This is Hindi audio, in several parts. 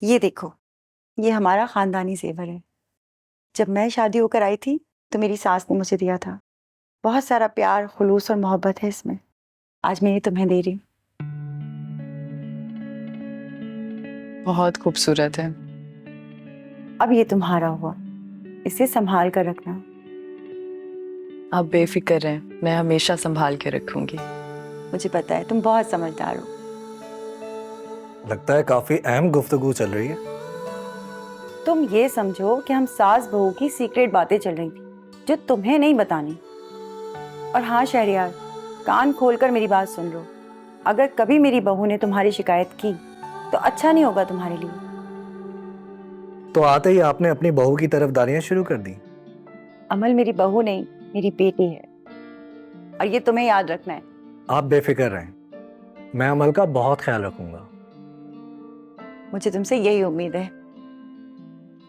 ये देखो, ये हमारा खानदानी जेवर है। जब मैं शादी होकर आई थी तो मेरी सास ने मुझे दिया था। बहुत सारा प्यार, खुलूस और मोहब्बत है इसमें। आज मैं ये तुम्हें दे रही हूँ। बहुत खूबसूरत है। अब ये तुम्हारा हुआ, इसे संभाल कर रखना। आप बेफिक्र रहें, मैं हमेशा संभाल के रखूंगी। मुझे पता है तुम बहुत समझदार हो। लगता है काफी अहम गुफ्तगू चल रही है। तुम ये समझो कि हम सास बहू की सीक्रेट बातें चल रही थी जो तुम्हें नहीं बतानी। और हाँ शहरियार, कान खोलकर मेरी बात सुन लो। अगर कभी मेरी बहू ने तुम्हारी शिकायत की तो अच्छा नहीं होगा तुम्हारे लिए। तो आते ही आपने अपनी बहू की तरफदारियां शुरू कर दी। अमल मेरी बहू नहीं, मेरी बेटी है, और ये तुम्हें याद रखना है। आप बेफिक्र रहें, मैं अमल का बहुत ख्याल रखूंगा। मुझे तुमसे यही उम्मीद है।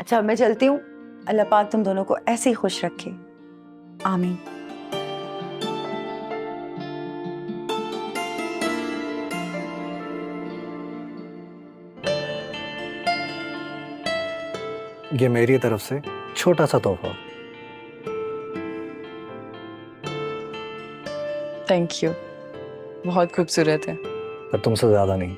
अच्छा मैं चलती हूँ। अल्लाह पाक तुम दोनों को ऐसे ही खुश रखे। आमीन। ये मेरी तरफ से छोटा सा तोहफा। थैंक यू, बहुत खूबसूरत है। पर तुमसे ज्यादा नहीं।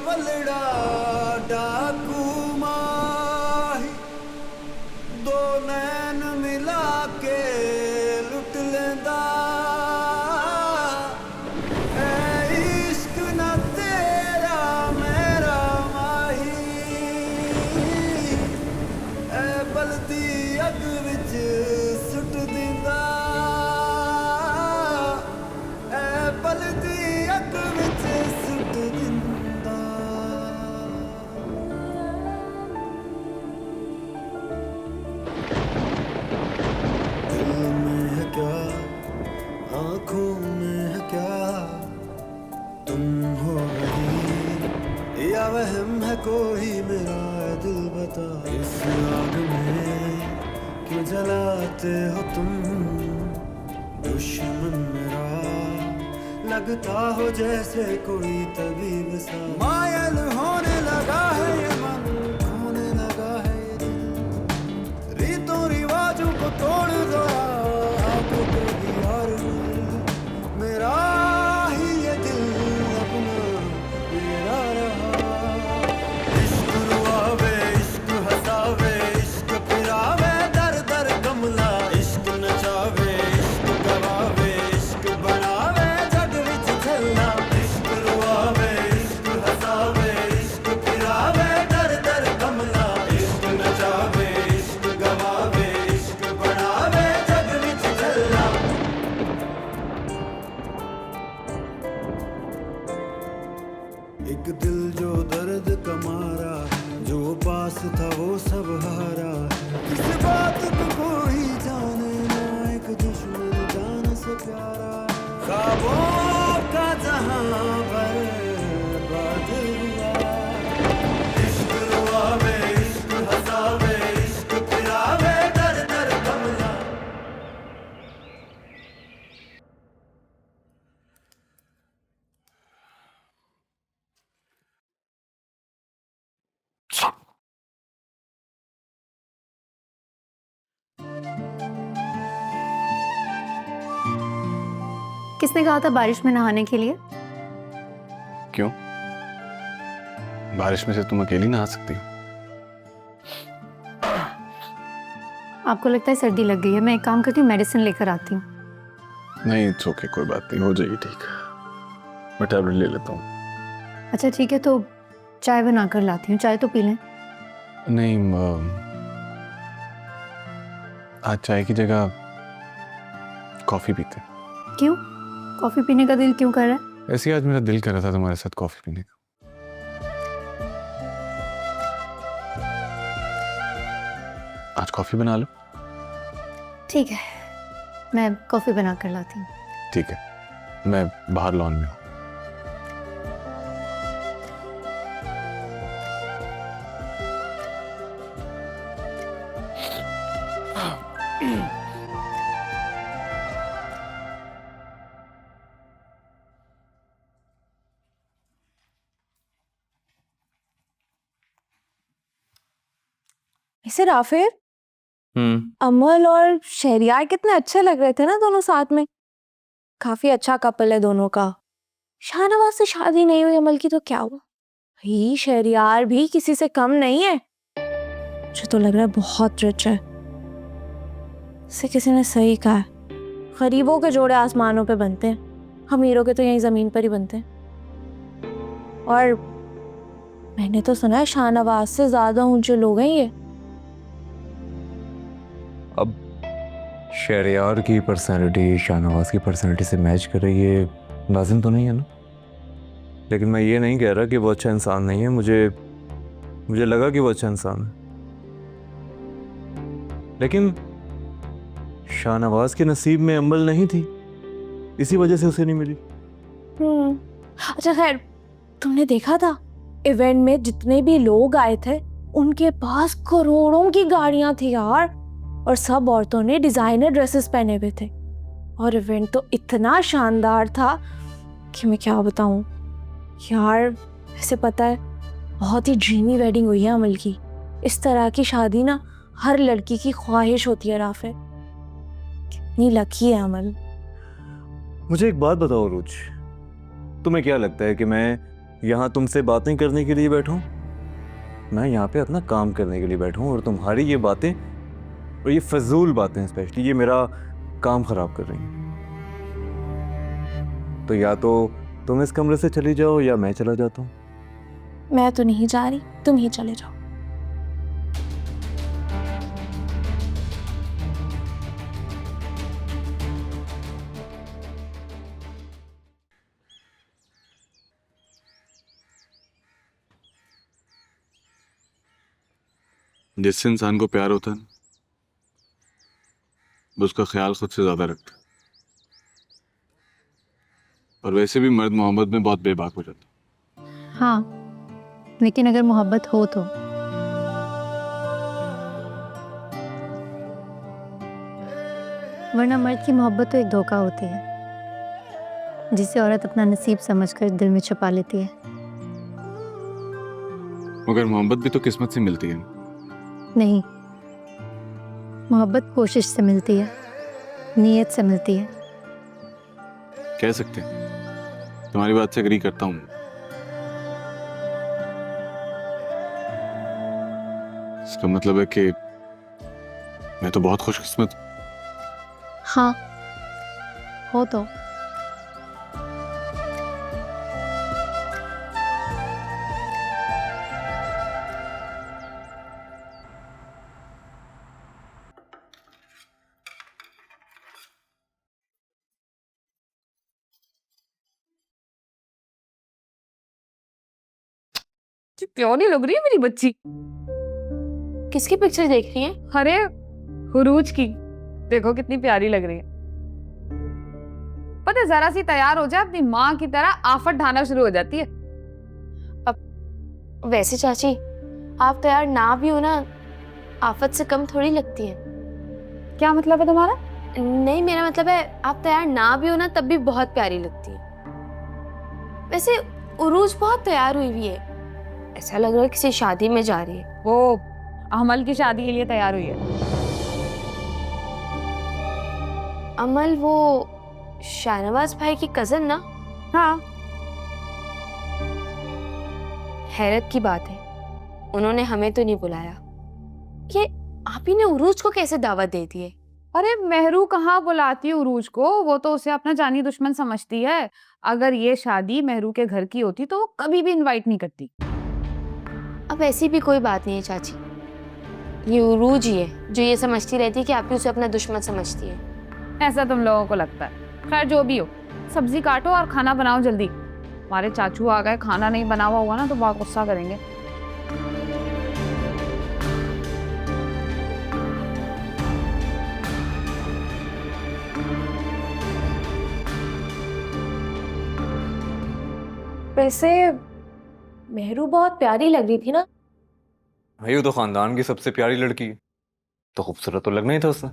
बलड़ा डाकू माही दो नैन मिला के लुट लेंदा ऐ इश्क न तेरा मेरा माही ऐ बलदी अग विच सुट दिंदा ऐ बलदी अग विच सुट दिंदा। आंखों में है क्या तुम हो रही या वहम है कोई मेरा दिल बता। इस आग में क्यों जलाते हो तुम दुश्मन मेरा लगता हो जैसे कोई तबीब सा। मायल होने लगा है ये मन खोने लगा है ये दिल रीतों रिवाजों को तोड़ दो मेरा ही ये दिल अपना मेरा रहा। इश्क रुआवे इश्क हंसावे इश्क फिरावे दर दर कमला इश्क नचावे इश्क गवावे इश्क बनावे जग विच झल्ला। इश्क रुआवे इश्क हंसावे इश्क फिरावे दर दर कमला इश्क नचावे इश्क गवावे इश्क बनावे जग विच झल्ला। एक दिल जो दर्द का मारा जो पास था वो सब हारा किस बात को कोई जाने ना एक दुश्मन जान से प्यारा। ख्वाबों का जहां बर्बाद हुआ इश्क रुआवे इश्क हंसावे इश्क फिरावे दर दर कमला। किसने कहा था बारिश में नहाने के लिए? क्यों? बारिश में से तुम अकेली नहा सकती हो। आपको लगता है सर्दी लग गई है? मैं एक काम करती हूँ, मेडिसिन लेकर आती हूँ। नहीं इट्स ओके, कोई बात नहीं, हो जाएगी ठीक। मैं टैबलेट ले लेता हूँ। अच्छा ठीक है, तो चाय बना कर लाती हूँ, चाय तो पी लें। नहीं, आज चाय की जगह कॉफी पीते हैं। क्यों? कॉफ़ी पीने का दिल क्यों कर रहा है? ऐसे ही आज मेरा दिल कर रहा था तुम्हारे साथ कॉफी पीने का। आज कॉफी बना लो। ठीक है, मैं कॉफ़ी बना कर लाती हूँ। ठीक है, मैं बाहर लॉन में हूँ। इसे राफेल, अमल और शहरियार कितने अच्छे लग रहे थे ना दोनों साथ में। काफी अच्छा कपल है दोनों का। शाहनवाज से शादी नहीं हुई अमल की तो क्या हुआ? भाई शहरियार भी किसी से कम नहीं है। मुझे तो लग रहा है बहुत रिच है। इसे किसी ने सही कहा है, गरीबों के जोड़े आसमानों पे बनते हैं, अमीरों के तो यहीं जमीन पर ही बनते हैं। और मैंने तो सुना है शाहनवाज से ज्यादा ऊंचे लोग हैं ये। अब शहरयार की पर्सनालिटी शाहनवाज की पर्सनालिटी से मैच कर रही है, लाजिम तो नहीं है ना। लेकिन मैं ये नहीं कह रहा कि वो अच्छा इंसान नहीं है। मुझे लगा कि वो अच्छा इंसान है, लेकिन शाहनवाज के नसीब में अमल नहीं थी, इसी वजह से उसे नहीं मिली। अच्छा खैर, तुमने देखा था इवेंट में जितने भी लोग आए थे उनके पास करोड़ों की गाड़ियां थी यार, और सब औरतों ने डिजाइनर ड्रेसेस पहने हुए थे। और इवेंट तो इतना शानदार था कि मैं क्या बताऊं यार। वैसे पता है, बहुत ही ड्रीमी वेडिंग हुई है अमल की। इस तरह की शादी ना हर लड़की की ख्वाहिश होती है राफे। कितनी लकी है अमल। मुझे एक बात बताओ रुच, तुम्हें क्या लगता है कि मैं यहाँ तुमसे बातें करने के लिए बैठा हूँ? मैं यहाँ पे अपना काम करने के लिए बैठा हूँ, और तुम्हारी ये बातें और ये फजूल बातें स्पेशली ये मेरा काम खराब कर रही हैं। तो या तो तुम इस कमरे से चली जाओ या मैं चला जाता हूँ। मैं तो नहीं जा रही, तुम ही चले जाओ। जिससे इंसान को प्यार होता है ना, वो उसका ख्याल खुद से ज्यादा रखता है। और वैसे भी मर्द मोहब्बत में बहुत बेबाक हो जाता है। हाँ, लेकिन अगर मोहब्बत हो तो। वरना मर्द की मोहब्बत तो एक धोखा होती है, जिसे औरत अपना नसीब समझकर दिल में छुपा लेती है। मगर मोहब्बत भी तो किस्मत से मिलती है। नहीं, मोहब्बत कोशिश से मिलती है, नीयत से मिलती है। कह सकते हैं, तुम्हारी बात से एग्री करता हूँ। इसका मतलब है कि मैं तो बहुत खुशकिस्मत हूँ। हाँ, हो तो। क्यों नहीं लग रही है मेरी बच्ची? किसकी पिक्चर देख रही हैं? अरे हुरूज की, देखो कितनी प्यारी लग रही है। पता है, जरा सी तैयार हो जाए अपनी माँ की तरह आफत ढाना शुरू हो जाती है। वैसे चाची, आप तैयार ना भी हो ना, आफत से कम थोड़ी लगती है। क्या मतलब है तुम्हारा? नहीं, मेरा मतलब है आप तैयार ना भी हो ना तब भी बहुत प्यारी लगती है। वैसे उरूज बहुत तैयार हुई हुई है, ऐसा लग रहा है किसी शादी में जा रही है। वो अमल की शादी के लिए तैयार हुई है। अमल वो शाहनवाज भाई की कजन ना? हाँ। हैरत की बात है, उन्होंने हमें तो नहीं बुलाया। ये आप ही ने उरूज को कैसे दावत दे दी है? अरे मेहरू कहाँ बुलाती है उरूज को, वो तो उसे अपना जानी दुश्मन समझती है। अगर ये शादी मेहरू के घर की होती तो वो कभी भी इनवाइट नहीं करती। अब ऐसी भी कोई बात नहीं है चाची, ये उरूज ही है जो ये समझती रहती है कि आप भी उसे अपना दुश्मन समझती है। ऐसा तुम लोगों को लगता है। खैर जो भी हो, सब्जी काटो और खाना बनाओ जल्दी। हमारे चाचू आ गए, खाना नहीं बना हुआ हुआ ना तो बहुत गुस्सा करेंगे। वैसे मेहरू बहुत प्यारी लग रही थी ना। भाई वो तो खानदान की सबसे प्यारी लड़की है, तो खूबसूरत तो लगना ही था उससे।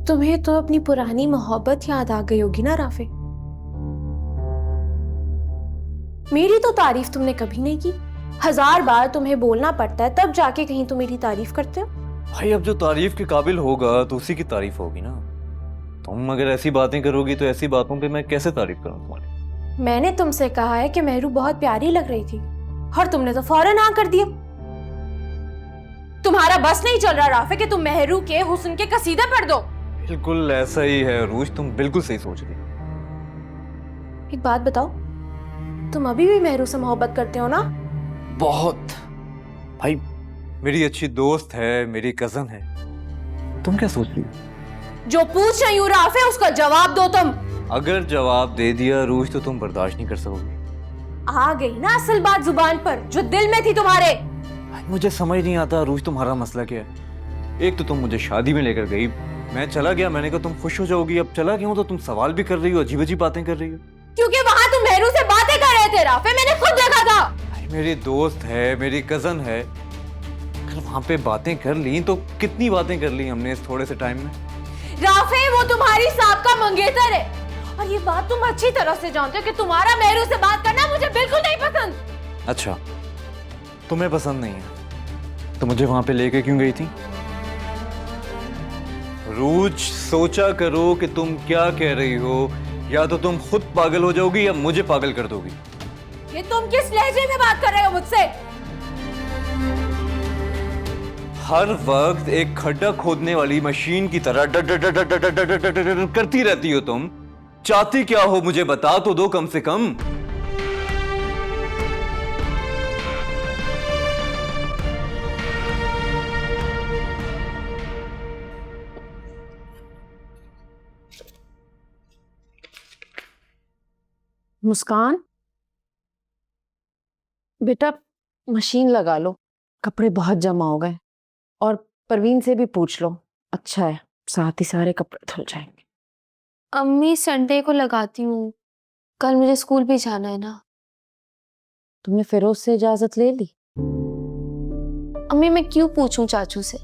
तुम्हें तो अपनी पुरानी मोहब्बत याद आ गई होगी ना राफे। मेरी तो तारीफ तुमने कभी नहीं की। 1000 बार तुम्हें बोलना पड़ता है तब जाके कहीं तुम मेरी तारीफ करते हो। भाई अब जो तारीफ के काबिल होगा तो उसी की तारीफ होगी ना। तुम अगर ऐसी बातें करोगी तो ऐसी बातों पे मैं कैसे तारीफ करूं तुम्हारी। मैंने तुमसे कहा है कि मेहरू बहुत प्यारी लग रही थी और तुमने तो फौरन हाँ कर दिया। तुम्हारा बस नहीं चल रहा राफे कि तुम मेहरू के हुस्न के कसीदे पढ़ दो। बिल्कुल ऐसा ही है रूज, तुम बिल्कुल सही सोच रही हो। एक बात बताओ, तुम अभी भी मेहरू से मोहब्बत करते हो ना? बहुत भाई, मेरी अच्छी दोस्त है, मेरी कजन है। तुम क्या सोच रही हो? जो पूछ रही हूँ राफे उसका जवाब दो तुम। अगर जवाब दे दिया रूज तो तुम बर्दाश्त नहीं कर सकोगी। आ गई ना असल बात जुबान पर जो दिल में थी तुम्हारे। भाई मुझे समझ नहीं आता रूज तुम्हारा मसला क्या है। एक तो तुम मुझे शादी में लेकर गई, मैं चला गया, मैंने कहा तुम खुश हो जाओगी, अब चला गया हूं तो तुम सवाल भी कर रही हो, अजीब अजीब बातें कर रही हो। क्योंकि वहां तुम मेहरू से बातें कर रहे थे राफे, मैंने खुद देखा था। भाई मेरी दोस्त है, मेरी कजन है, अगर वहां पे बातें कर ली तो कितनी बातें कर ली हमने इस थोड़े से टाइम में। राफे वो तुम्हारी साहब मंगेतर है और ये बात तुम अच्छी तरह से जानते हो कि तुम्हारा मेहरू से बात करना मुझे बिल्कुल नहीं पसंद। अच्छा तुम्हें पसंद नहीं है तो मुझे वहां पे लेके क्यों गई थी? रूज सोचा करो कि तुम क्या कह रही हो, या तो तुम खुद पागल हो जाओगी या मुझे पागल कर दोगी। ये तुम किस लहजे में बात कर रहे हो मुझसे? हर वक्त एक खड्डा खोदने वाली मशीन की तरह डर डर डर डर डर डर डर डर डर करती रहती हो तुम। चाहती क्या हो मुझे बता तो दो कम से कम। मुस्कान, बेटा मशीन लगा लो, कपड़े बहुत जमा हो गए। और परवीन से भी पूछ लो, अच्छा है साथ ही सारे कपड़े धुल जाएंगे। अम्मी संडे को लगाती हूँ, कल मुझे स्कूल भी जाना है ना। तुमने फिरोज से इजाजत ले ली? अम्मी मैं क्यों पूछूं चाचू से,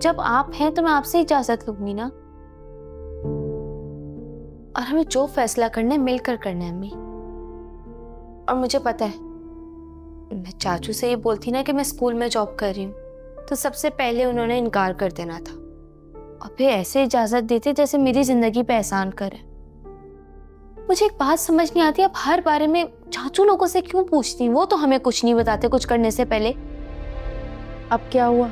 जब आप हैं तो मैं आपसे इजाजत लूंगी ना। और हमें जो फैसला करना है मिलकर करना है अम्मी। और मुझे पता है मैं चाचू से ये बोलती ना कि मैं स्कूल में जॉब कर रही हूँ तो सबसे पहले उन्होंने इनकार कर देना था और फिर ऐसे इजाजत देते जैसे मेरी जिंदगी पे एहसान करे। मुझे एक बात समझ नहीं आती, आप हर बारे में चाचू लोगों से क्यों पूछती? वो तो हमें कुछ नहीं बताते कुछ करने से पहले। अब क्या हुआ?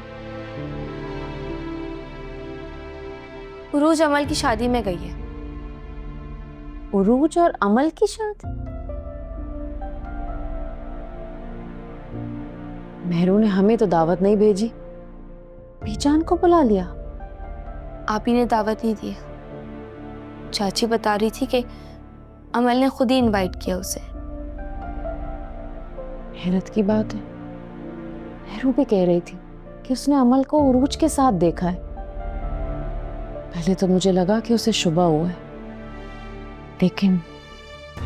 उरूज अमल की शादी में गई है। उरूज और अमल की शादी? मेहरू ने हमें तो दावत नहीं भेजी, पहचान को बुला लिया। आप ही ने दावत नहीं दिया। चाची बता रही थी कि अमल ने खुद ही इनवाइट किया उसे। हैरत की बात है, मेहरू भी कह रही थी कि उसने अमल को उरूज के साथ देखा है। पहले तो मुझे लगा कि उसे शुबा हुआ है, लेकिन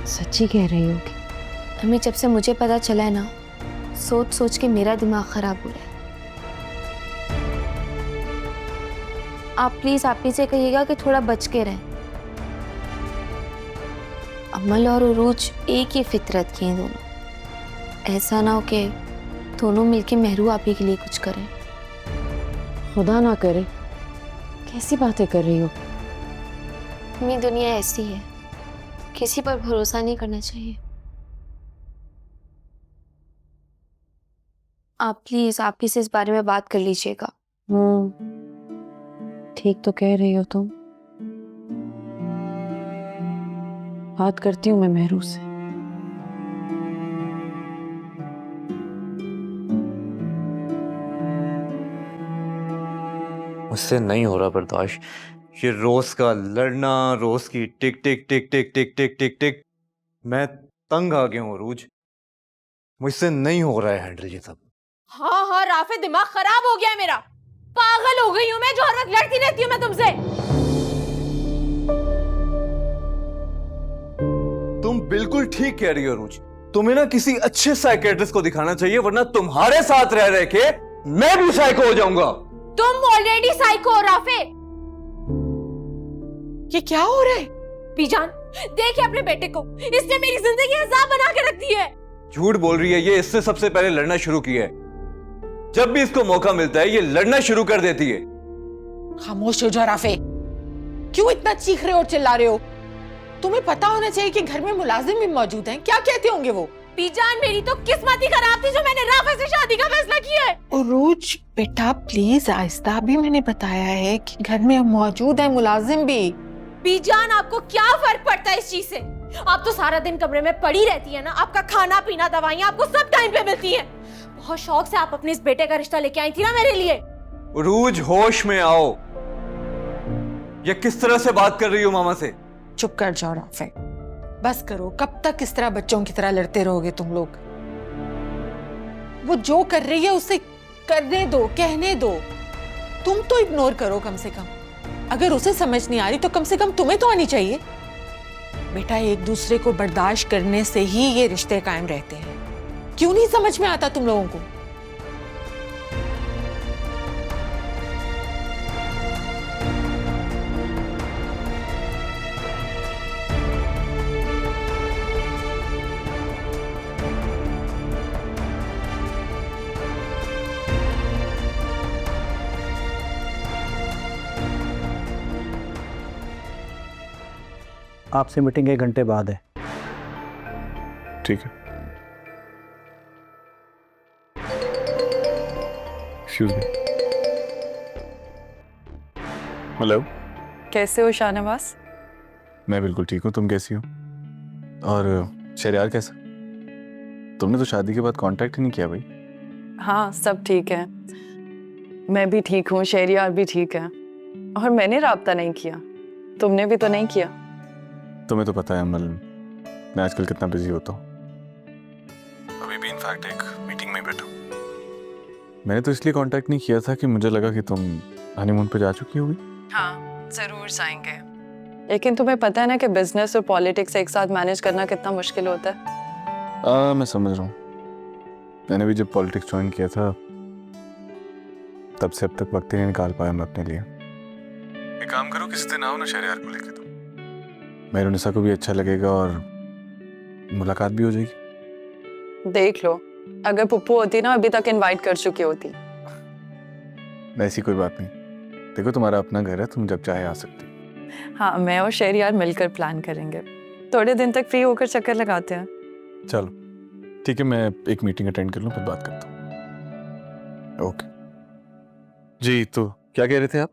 सच्ची कह रही होगी। अम्मी जब से मुझे पता चला है ना, सोच सोच के मेरा दिमाग खराब हो रहा है। आप प्लीज आप ही से कहिएगा कि थोड़ा बच के रहें। अमल और उरूज एक ही फितरत की हैं दोनों। ऐसा ना हो कि दोनों मिलके मेहरू आप ही के लिए कुछ करें। खुदा ना करे, कैसी बातें कर रही हो? मेरी दुनिया ऐसी है, किसी पर भरोसा नहीं करना चाहिए। आप प्लीज आपकी से इस बारे में बात कर लीजिएगा। ठीक तो कह रही हो तुम। बात करती हूँ मैं मेहरू से। मुझसे नहीं हो रहा बर्दाश्त, ये रोज का लड़ना, रोज की टिक टिक टिक टिक टिक टिक टिक टिक। मैं तंग आ गया हूँ अरूज, मुझसे नहीं हो रहा है हैंडल ये सब। हाँ हाँ राफे, दिमाग खराब हो गया है मेरा, पागल हो गई हूँ मैं, जो हर वक्त लड़ती रहती हूँ मैं तुमसे। तुम बिल्कुल ठीक कह रही हो अरूज, तुम्हें ना किसी अच्छे साइकियाट्रिस्ट को दिखाना चाहिए, वरना तुम्हारे साथ रह रह के मैं भी साइको हो जाऊंगा। तुम ऑलरेडी साइको हो राफे। ये क्या हो रहा है? बीजान, देखिए अपने बेटे को, इसने मेरी जिंदगी अजाब बना के रख दी है। झूठ बोल रही है ये, इससे सबसे पहले लड़ना शुरू किया है। जब भी इसको मौका मिलता है ये लड़ना शुरू कर देती है। खामोश हो जाओ राफे, क्यों इतना चीख रहे हो और चिल्ला रहे हो? तुम्हें पता होना चाहिए कि घर में मुलाजिम भी मौजूद हैं, क्या कहते होंगे वो? बीजान, मेरी तो किस्मत ही खराब थी जो मैंने राफे से शादी का फैसला किया है। उरूज बेटा प्लीज आहिस्ता, भी मैंने बताया है कि घर में मौजूद है मुलाजिम भी। बीजान, आपको क्या फर्क पड़ता है इस चीज से? आप तो सारा दिन कमरे में पड़ी रहती है ना, आपका खाना पीना दवाइयाँ आपको सब टाइम पे मिलती है। बहुत शौक से आप अपने इस बेटे का रिश्ता लेके आई थी ना मेरे लिए। रूज होश में आओ, ये किस तरह से बात कर रही हो मामा से? चुप कर जाओ राफे, बस करो। कब तक इस तरह बच्चों की तरह लड़ते रहोगे तुम लोग? वो जो कर रही है उसे करने दो, कहने दो। तुम तो इग्नोर करो कम से कम। अगर उसे समझ नहीं आ रही तो कम से कम तुम्हें तो आनी चाहिए। बेटा, एक दूसरे को बर्दाश्त करने से ही ये रिश्ते कायम रहते हैं। क्यों नहीं समझ में आता तुम लोगों को? आपसे मीटिंग 1 घंटे बाद है। ठीक है। Excuse me. हेलो। कैसे हो शाहनवाज? मैं बिल्कुल ठीक हूँ, तुम कैसी हो? और शहरयार कैसा? तुमने तो शादी के बाद कांटेक्ट ही नहीं किया भाई। हाँ, सब ठीक है। मैं भी ठीक हूँ, शहरयार भी ठीक है। और मैंने राब्ता नहीं किया, तुमने भी तो नहीं किया। तुम्हें तो पता है अमल, मैं आजकल कितना बिजी होता हूँ। अभी भी इनफैक्ट एक मीटिंग में बैठा हूँ। मैंने तो इसलिए कांटेक्ट नहीं किया था कि मुझे लगा कि तुम हनीमून पे जा चुकी होगी। हाँ, जरूर जाएंगे। लेकिन तुम्हें पता है ना कि बिजनेस और पॉलिटिक्स एक साथ मैनेज करना कितना मुश्किल होता है। मैं समझ रहा हूँ। मैंने भी जब पॉलिटिक्स ज्वाइन किया था तब से अब तक वक्त ही नहीं निकाल पाया मैं अपने लिए। एक काम करो, किसी दिन आओ ना शहरयार को लेके, तुम मेहरुनिसा को भी अच्छा लगेगा और मुलाकात भी हो जाएगी। देख लो, अगर पुप्पू होती ना अभी तक इनवाइट कर चुकी होती। ऐसी कोई बात नहीं, देखो तुम्हारा अपना घर है, तुम जब चाहे आ सकती। हाँ, मैं और शहरयार मिलकर प्लान करेंगे। थोड़े दिन तक फ्री होकर चक्कर लगाते हैं। चलो ठीक है, मैं एक मीटिंग अटेंड कर लूँ फिर बात करता हूँ। ओके जी, तो क्या कह रहे थे आप?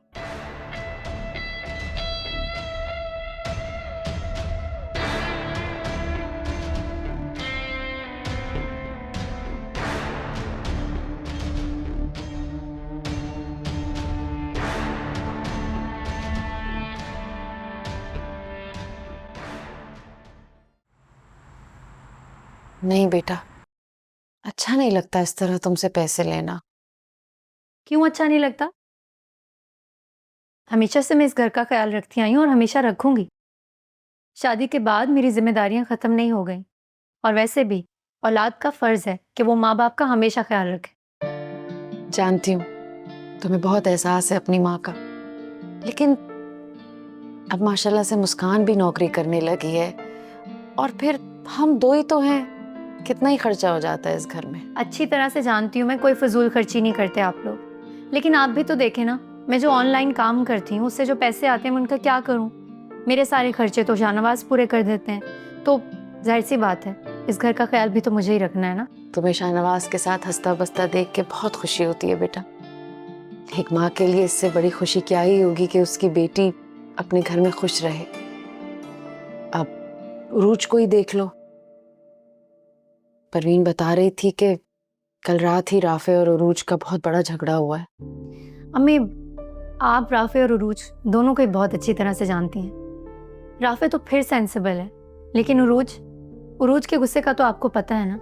नहीं बेटा, अच्छा नहीं लगता इस तरह तुमसे पैसे लेना। क्यों अच्छा नहीं लगता? हमेशा से मैं इस घर का ख्याल रखती आई हूँ और हमेशा रखूंगी। शादी के बाद मेरी जिम्मेदारियां खत्म नहीं हो गई, और वैसे भी औलाद का फर्ज है कि वो माँ बाप का हमेशा ख्याल रखे। जानती हूँ तुम्हें बहुत एहसास है अपनी माँ का, लेकिन अब माशाल्लाह से मुस्कान भी नौकरी करने लगी है, और फिर हम दो ही तो हैं, कितना ही खर्चा हो जाता है इस घर में। अच्छी तरह से जानती हूँ मैं, कोई फजूल खर्ची नहीं करते आप लोग, लेकिन आप भी तो देखें ना, मैं जो ऑनलाइन काम करती हूँ उससे जो पैसे आते हैं मैं उनका क्या करूँ? मेरे सारे खर्चे तो शाहनवाज पूरे कर देते हैं, तो जाहिर सी बात है इस घर का ख्याल भी तो मुझे ही रखना है ना। तुम्हें शाहनवाज के साथ हंसता बसता देख के बहुत खुशी होती है बेटा। एक माँ के लिए इससे बड़ी खुशी क्या ही होगी कि उसकी बेटी अपने घर में खुश रहे। अब उरूज को ही देख लो। परवीन बता रही थी कि कल रात ही राफे और उरूज का बहुत बड़ा झगड़ा हुआ है। अम्मी, आप राफे और उरूज दोनों को ही बहुत अच्छी तरह से जानती हैं। राफे तो फिर सेंसिबल है, लेकिन उरूज के गुस्से का तो आपको पता है ना।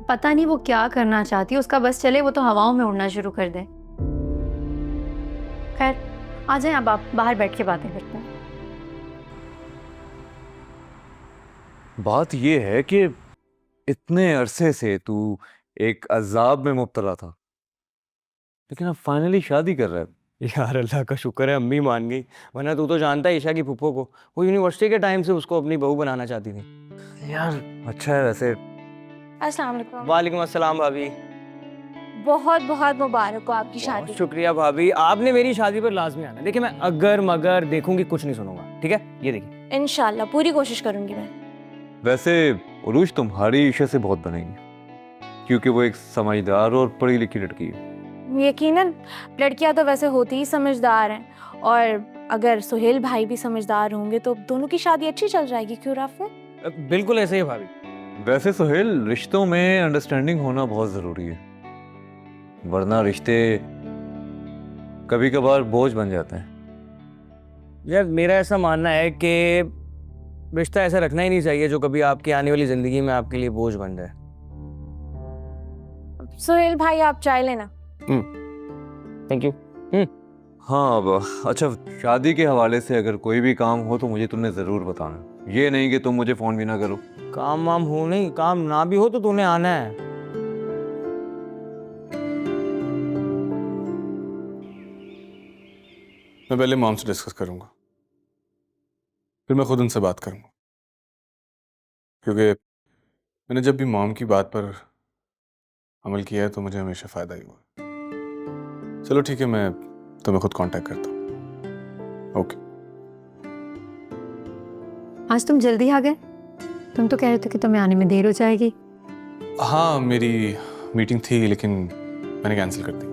पता नहीं वो क्या करना चाहती है, उसका बस चले वो तो हवाओं में उड़ना शुरू कर दे। खैर, आ जाएं अब आप बाहर बैठ के बातें करते हैं। बात ये है कि इतने अरसे से तू एक अजाब में मुब्तला था, लेकिन अब फाइनली शादी कर रहा है। यार अल्लाह का शुक्र है अम्मी मान गई, वरना तू तो जानता है ईशा की फूफो को, वो यूनिवर्सिटी के टाइम से उसको अपनी बहू बनाना चाहती थी। यार अच्छा है वैसे। अस्सलाम वालेकुम। वालेकुम अस्सलाम भाभी। बहुत बहुत मुबारक हो आपकी शादी। बहुत शुक्रिया भाभी, आपने मेरी शादी पर लाजमी आना। देखिए मैं अगर मगर देखूंगी कुछ नहीं सुनूंगा, ठीक है? ये देखिए। इंशाल्लाह पूरी कोशिश करूंगी मैं। वैसे उरूज तुम्हारी ईशा से बहुत बनेगी, क्योंकि वो एक समझदार और पढ़ी लिखी लड़की है। यकीनन लड़कियां तो वैसे होती ही समझदार हैं, और अगर सुहेल भाई भी समझदार होंगे तो दोनों की शादी अच्छी चल जाएगी। क्यों राफे? बिल्कुल ऐसे ही भाभी। वैसे सुहेल, रिश्तों में अंडरस्टैंडिंग होना बहुत जरूरी है, वरना रिश्ते कभी कभार बोझ बन जाते हैं। यार मेरा ऐसा मानना है कि रिश्ता ऐसा रखना ही नहीं चाहिए जो कभी आपकी आने वाली जिंदगी में आपके लिए बोझ बन जाए। सुहेल भाई आप चाय लेना। Thank you. हाँ अब अच्छा, शादी के हवाले से अगर कोई भी काम हो तो मुझे तुमने ज़रूर बताना। ये नहीं कि तुम मुझे फ़ोन भी ना करो। काम वाम हो नहीं, काम ना भी हो तो तूने आना है। मैं पहले मॉम से डिस्कस करूंगा, फिर मैं खुद उनसे बात करूंगा, क्योंकि मैंने जब भी मॉम की बात पर अमल किया है तो मुझे हमेशा फ़ायदा ही हुआ। चलो ठीक है, मैं तुम्हें खुद कांटेक्ट करता हूँ। ओके। आज तुम जल्दी आ गए? तुम तो कह रहे थे कि तुम्हें आने में देर हो जाएगी। हाँ मेरी मीटिंग थी लेकिन मैंने कैंसिल कर दी।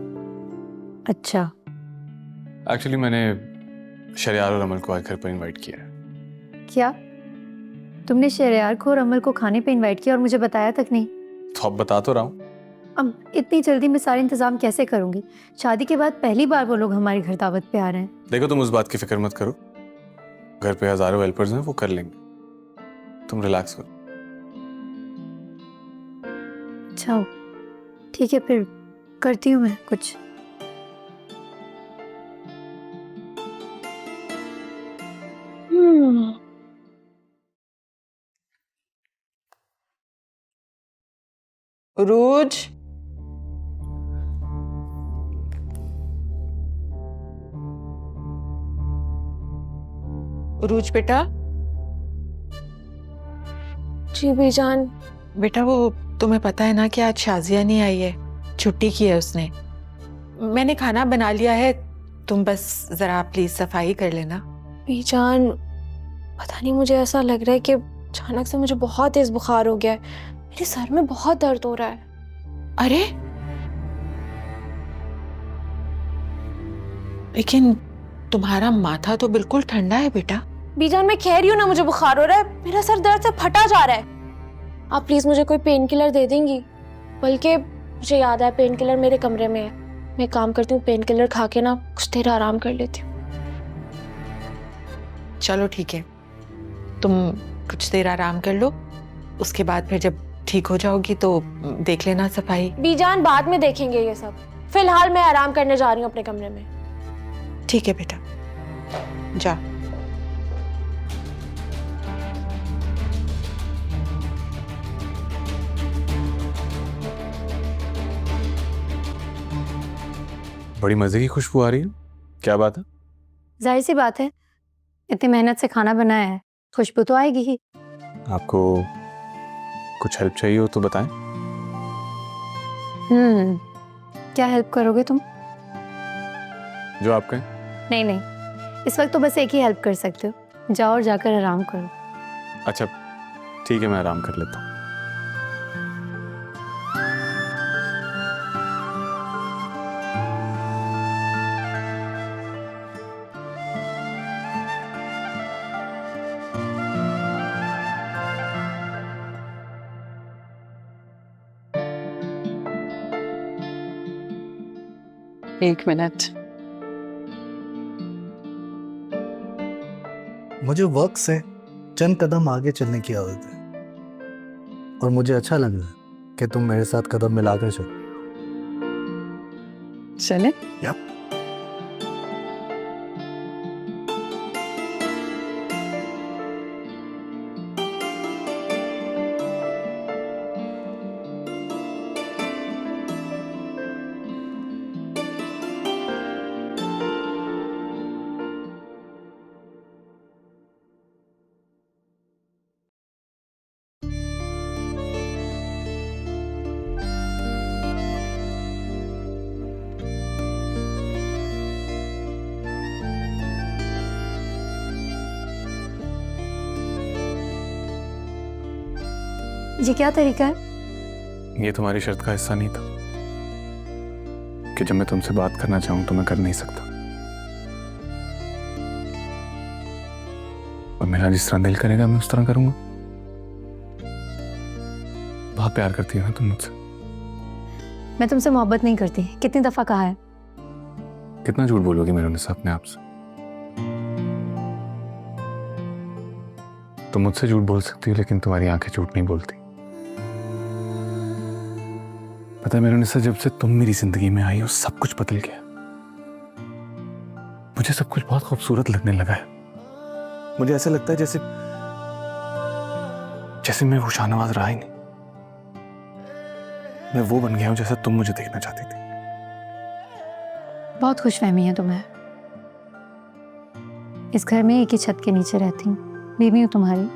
अच्छा। एक्चुअली मैंने शरियार और अमल को आज घर पर इनवाइट किया है। क्या तुमने शहरयार को और अमल को खाने पे इनवाइट किया और मुझे बताया तक नहीं? तो अब बता तो रहा हूँ। अब इतनी जल्दी मैं सारे इंतजाम कैसे करूंगी? शादी के बाद पहली बार वो लोग हमारे घर दावत पे आ रहे हैं। देखो तुम उस बात की फिक्र मत करो, घर पे हजारों हेल्पर्स हैं, वो कर लेंगे, तुम रिलैक्स करो। अच्छा ठीक है, फिर करती हूँ मैं कुछ। उरूज, उरूज बेटा। जी बीजान। बेटा वो तुम्हें पता है ना कि आज शाजिया नहीं आई है, छुट्टी की है उसने। मैंने खाना बना लिया है, तुम बस जरा प्लीज सफाई कर लेना। बीजान पता नहीं, मुझे ऐसा लग रहा है कि अचानक से मुझे बहुत तेज बुखार हो गया है, मेरे सर में बहुत दर्द हो रहा है। अरे लेकिन तुम्हारा माथा तो बिल्कुल ठंडा है बेटा। बीजान मैं कह रही हूँ ना, मुझे बुखार हो रहा है, मेरा सर दर्द से फटा जा रहा है। आप प्लीज मुझे कोई पेन किलर दे देंगी? बल्कि मुझे याद है पेन किलर मेरे कमरे में है, मैं काम करती हूँ, पेन किलर खा के ना कुछ देर आराम कर लेती हूँ। चलो ठीक है, तुम कुछ देर आराम कर लो, उसके बाद फिर जब ठीक हो जाओगी तो देख लेना सफाई। बीजान बाद में देखेंगे ये सब, फिलहाल मैं आराम करने जा रही हूँ अपने कमरे में। ठीक है बेटा, जा। बड़ी मजे की खुशबू आ रही है, क्या बात है? जाहिर सी बात है, इतनी मेहनत से खाना बनाया है, खुशबू तो आएगी ही। आपको कुछ हेल्प चाहिए हो तो बताएं। क्या हेल्प करोगे तुम? जो आप कहें। नहीं नहीं, इस वक्त तो बस एक ही हेल्प कर सकते हो, जाओ और जाकर आराम करो। अच्छा ठीक है, मैं आराम कर लेता हूँ। एक मिनट। मुझे वक्त से चंद कदम आगे चलने की आदत है और मुझे अच्छा लग रहा है कि तुम मेरे साथ कदम मिलाकर चलो। चले? यप। ये क्या तरीका है? ये तुम्हारी शर्त का हिस्सा नहीं था कि जब मैं तुमसे बात करना चाहूं तो मैं कर नहीं सकता, और मेरा जिस तरह दिल करेगा मैं उस तरह करूंगा। बहुत प्यार करती हो ना तुम मुझसे। मैं तुमसे मोहब्बत नहीं करती, कितनी दफा कहा है। कितना झूठ बोलोगी मेरे से अपने आप से? तुम मुझसे झूठ बोल सकती हो लेकिन तुम्हारी आंखें झूठ नहीं बोलती। पता है मेरे जब से तुम मेरी जिंदगी में आई हो सब कुछ बदल गया। मुझे सब कुछ बहुत खूबसूरत लगने लगा है। मुझे ऐसा लगता है जैसे जैसे मैं वो शाहनवाज रहा ही नहीं, मैं वो बन गया हूं जैसा तुम मुझे देखना चाहती थी। बहुत खुशफहमी है तुम्हें। इस घर में एक ही छत के नीचे रहती हूँ, बीवी हूँ तुम्हारी।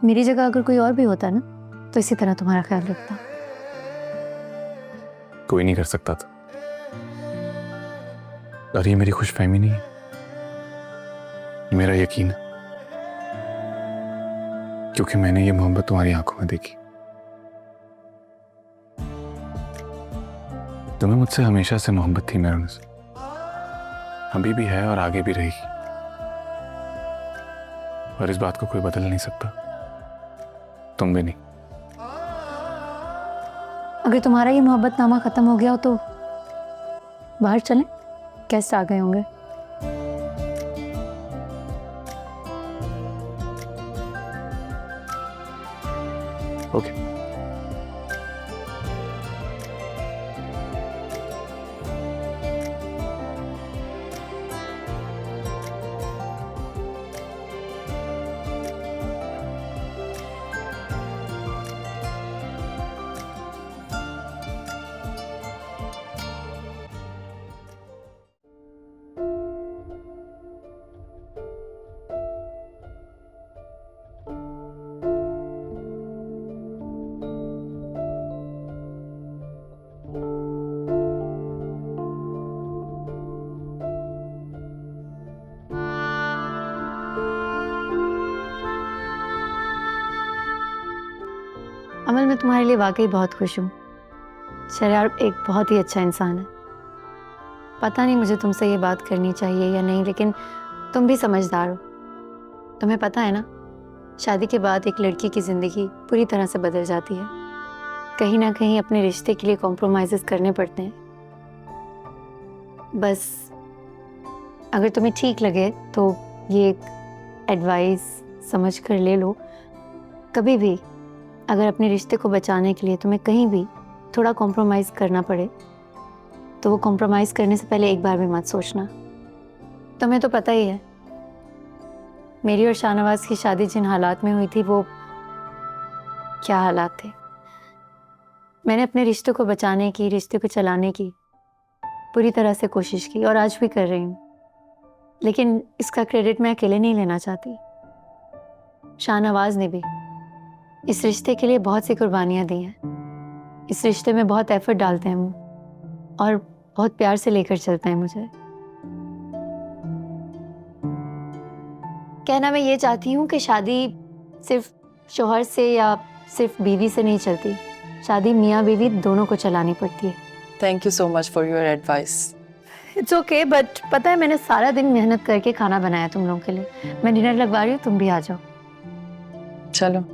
मेरी जगह अगर कोई और भी होता ना तो इसी तरह तुम्हारा ख्याल रखता। कोई नहीं कर सकता था, और ये मेरी खुशफहमी नहीं है, ये मेरा यकीन है, क्योंकि मैंने ये मोहब्बत तुम्हारी आंखों में देखी। तुम्हें मुझसे हमेशा से मोहब्बत थी मेरे से, अभी भी है और आगे भी रहेगी, और इस बात को कोई बदल नहीं सकता, तुम भी नहीं। अगर तुम्हारा ये मोहब्बतनामा खत्म हो गया हो तो बाहर चलें, गेस्ट आ गए होंगे। ओके। अमल, मैं तुम्हारे लिए वाकई बहुत खुश हूँ। शहरयार एक बहुत ही अच्छा इंसान है। पता नहीं मुझे तुमसे ये बात करनी चाहिए या नहीं, लेकिन तुम भी समझदार हो। तुम्हें पता है ना, शादी के बाद एक लड़की की ज़िंदगी पूरी तरह से बदल जाती है। कहीं ना कहीं अपने रिश्ते के लिए कॉम्प्रोमाइज़ करने पड़ते हैं। बस अगर तुम्हें ठीक लगे तो ये एक एडवाइस समझ कर ले लो। कभी भी अगर अपने रिश्ते को बचाने के लिए तुम्हें कहीं भी थोड़ा कॉम्प्रोमाइज़ करना पड़े तो वो कॉम्प्रोमाइज़ करने से पहले एक बार भी मत सोचना। तुम्हें तो पता ही है मेरी और शाहनवाज की शादी जिन हालात में हुई थी वो क्या हालात थे। मैंने अपने रिश्ते को बचाने की, रिश्ते को चलाने की पूरी तरह से कोशिश की और आज भी कर रही हूँ, लेकिन इसका क्रेडिट मैं अकेले नहीं लेना चाहती। शाहनवाज ने भी इस रिश्ते के लिए बहुत सी कुर्बानियाँ दी हैं। इस रिश्ते में बहुत एफर्ट डालते हैं वो और बहुत प्यार से लेकर चलते हैं मुझे। कहना मैं ये चाहती हूँ कि शादी सिर्फ शौहर से या सिर्फ बीवी से नहीं चलती, शादी मियाँ बीवी दोनों को चलानी पड़ती है। Thank you so much for your advice. It's okay, but पता है मैंने सारा दिन मेहनत करके खाना बनाया तुम लोगों के लिए। मैं डिनर लगवा रही हूँ, तुम भी आ जाओ। चलो।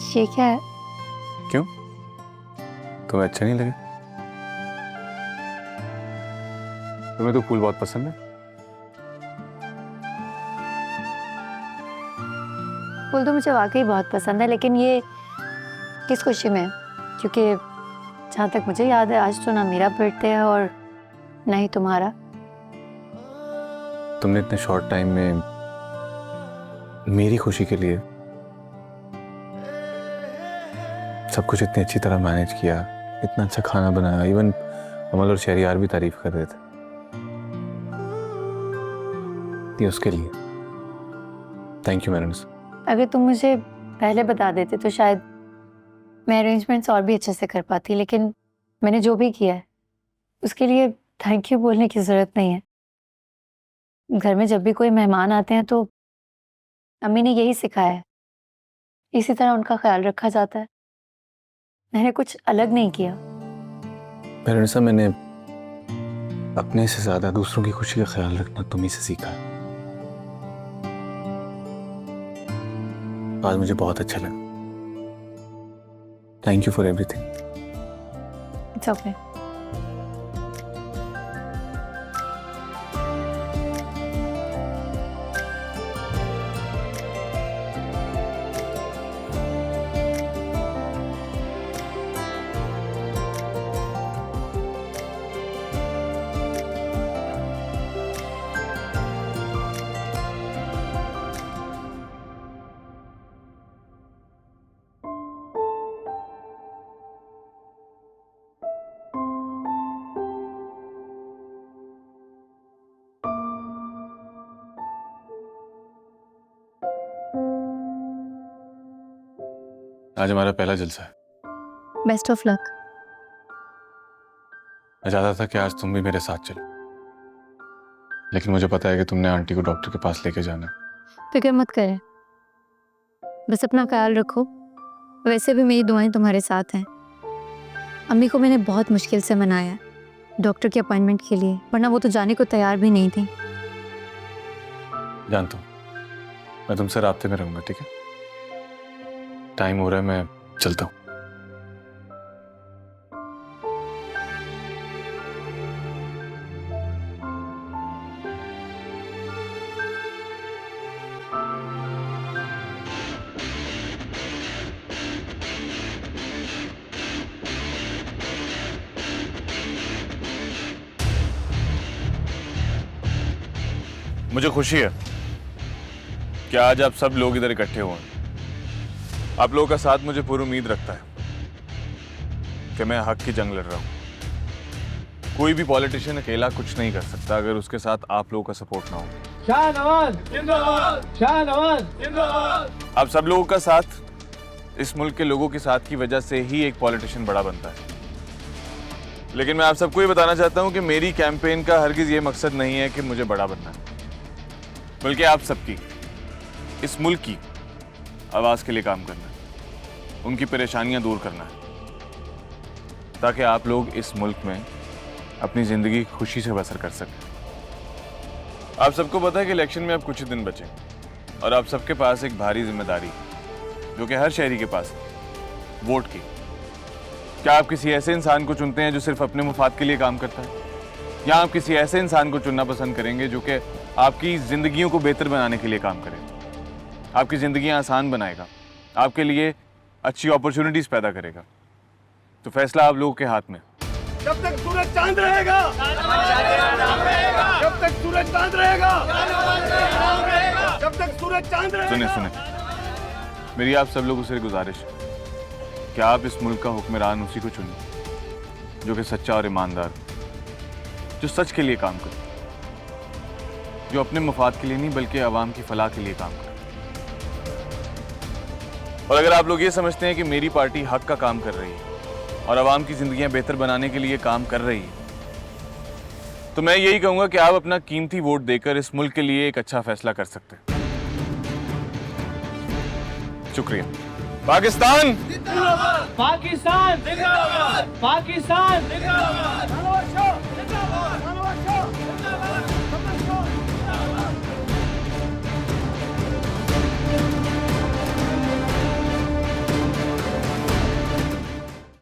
ये क्या है? क्यों, तुम्हें अच्छा नहीं लगे? तुम्हें तो फूल बहुत पसंद है। फूल तो मुझे वाकई बहुत पसंद है, लेकिन ये किस खुशी में? क्योंकि जहाँ तक मुझे याद है आज तो ना मेरा बर्थडे है और ना ही तुम्हारा। तुमने इतने शॉर्ट टाइम में मेरी खुशी के लिए सब कुछ इतनी अच्छी तरह मैनेज किया, इतना अच्छा खाना बनाया, इवन अमल और शहरियार भी तारीफ कर रहे थे। ये उसके लिए थैंक यू मैडम। अगर तुम मुझे पहले बता देते तो शायद मैं अरेंजमेंट्स और भी अच्छे से कर पाती, लेकिन मैंने जो भी किया है उसके लिए थैंक यू बोलने की ज़रूरत नहीं है। घर में जब भी कोई मेहमान आते हैं तो अम्मी ने यही सिखाया है, इसी तरह उनका ख्याल रखा जाता है। मैंने कुछ अलग नहीं किया। मैडम, मैंने अपने से ज्यादा दूसरों की खुशी का ख्याल रखना तुम्ही से सीखा है। आज मुझे बहुत अच्छा लगा। Thank you for everything. It's okay. आज हमारा पहला जलसा है। Best of luck. मैं चाहता था कि आज तुम भी मेरे साथ चलो, लेकिन मुझे पता है कि तुमने आंटी को डॉक्टर के पास लेके जाना है। फिक्र मत करें, बस अपना ख्याल रखो। वैसे भी मेरी दुआएं तुम्हारे साथ हैं। अम्मी को मैंने बहुत मुश्किल से मनाया है डॉक्टर के अपॉइंटमेंट के लिए, वरना वो तो जाने को तैयार भी नहीं थी। जानता हूँ, मैं तुमसे राब्ते में रहूंगा, ठीक है? टाइम हो रहा है, मैं चलता हूँ। मुझे खुशी है कि आज आप सब लोग इधर इकट्ठे हुए हैं। आप लोगों का साथ मुझे पूरी उम्मीद रखता है कि मैं हक की जंग लड़ रहा हूं। कोई भी पॉलिटिशियन अकेला कुछ नहीं कर सकता अगर उसके साथ आप लोगों का सपोर्ट ना हो। शाहनवाज जिंदाबाद, शाहनवाज जिंदाबाद। आप सब लोगों का साथ इस मुल्क के लोगों के साथ की वजह से ही एक पॉलिटिशियन बड़ा बनता है। लेकिन मैं आप सबको ये बताना चाहता हूं कि मेरी कैंपेन का हरगिज ये मकसद नहीं है कि मुझे बड़ा बनना है, बल्कि आप सबकी, इस मुल्क की आवाज के लिए काम करना है, उनकी परेशानियां दूर करना है, ताकि आप लोग इस मुल्क में अपनी जिंदगी खुशी से बसर कर सकें। आप सबको पता है कि इलेक्शन में अब कुछ ही दिन बचे और आप सबके पास एक भारी जिम्मेदारी है, जो कि हर शहरी के पास है, वोट की। क्या आप किसी ऐसे इंसान को चुनते हैं जो सिर्फ अपने मुफाद के लिए काम करता है, या आप किसी ऐसे इंसान को चुनना पसंद करेंगे जो कि आपकी जिंदगियों को बेहतर बनाने के लिए काम करे, आपकी जिंदगियां आसान बनाएगा, आपके लिए अच्छी अपॉर्चुनिटीज पैदा करेगा? तो फैसला आप लोगों के हाथ में। जब तक सूरज चांद रहेगा, जब तक सूरज चांद रहेगा, जब तक सूरज चांद रहेगा। सुने सुने, मेरी आप सब लोगों से गुजारिश है कि आप इस मुल्क का हुक्मरान उसी को चुनिए जो कि सच्चा और ईमानदार, जो सच के लिए काम करे, जो अपने मफाद के लिए नहीं बल्कि आवाम की फलाह के लिए काम करे। और अगर आप लोग ये समझते हैं कि मेरी पार्टी हक का काम कर रही है और आवाम की जिंदगियां बेहतर बनाने के लिए काम कर रही है, तो मैं यही कहूंगा कि आप अपना कीमती वोट देकर इस मुल्क के लिए एक अच्छा फैसला कर सकते हैं। शुक्रिया। पाकिस्तान जिंदाबाद, पाकिस्तान जिंदाबाद, पाकिस्तान जिंदाबाद।